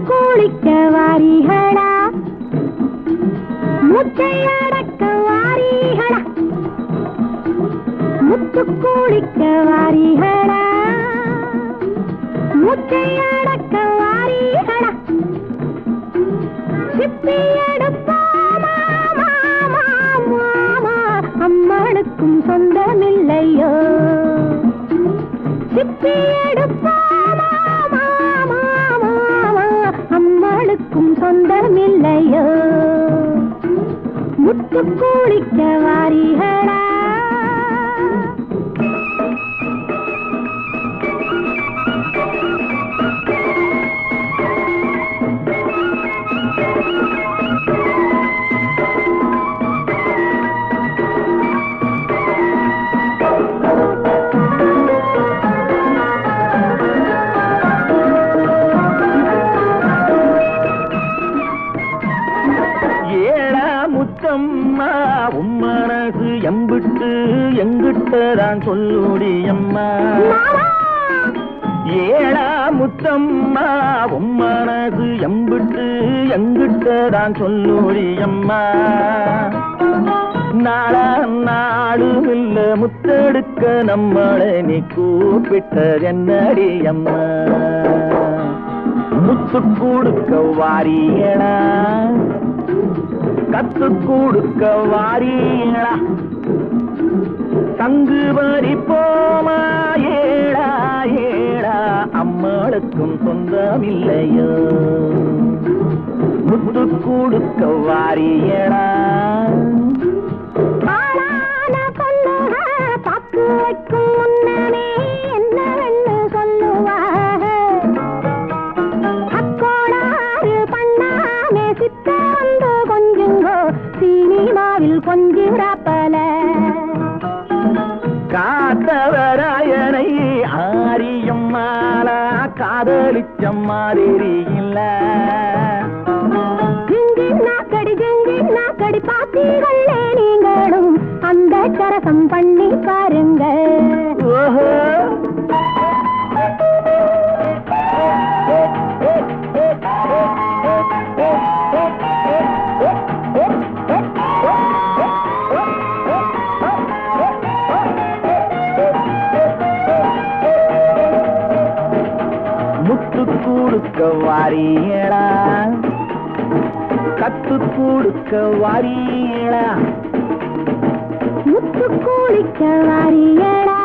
குளிக்க வாரிகளா, முச்சையடக்க வாரிகளா, முத்து குளிக்க வாரிகளா, முச்சையடக்க வாரிகளா, சிப்பி எடுப்போமா மாமா மாமா, அம்மனுக்கும் சொந்தமில்லையோ, சிப்பி எடுப்போமா மாமா மாமா, அம்மனுக்கும் சொந்தமில்லையோ, முத்து குளிக்க வாரிகளா. அம்மா உம்மனது எம்பிட்டு எங்கிட்டதான் சொல்லுடி அம்மா, ஏழா முத்தம்மா உம்மனது எம்பிட்டு எங்கிட்டதான் சொல்லுடி அம்மா, நாளா நாடும் இல்ல முத்தெடுக்க நம்மளை நீ கூப்பிட்டது என்னடி அம்மா, முத்து கொடுக்க வாரியடா, கத்து கொடுக்க வாரீங்களா, தங்கு வரி போமா ஏடா ஏடா, அம்மாளுக்கும் சொந்தமில்லையோ, முத்து கொடுக்க வாரியடா. பாக்கு வைக்கும் முன்னமே என்னவென்று சொல்லுவாக, அக்கோளாறு பண்ணாமே சித்த வந்து கொஞ்சுங்கோ, சினிமாவில் கொஞ்சிராப்பல காத்தவராயனை ஆரியம் மாலா காதலிச்ச மாதிரி இல்ல, ஜிங்கி நாக்கடி பாத்தீர்களே நீங்களும் அந்த சரசம் பண்ணி பாருங்க. ஓஹோ முத்து கொடுக்க வாரியடா, கத்து கொடுக்க வாரியடா, முத்து குளிக்க வாரியடா,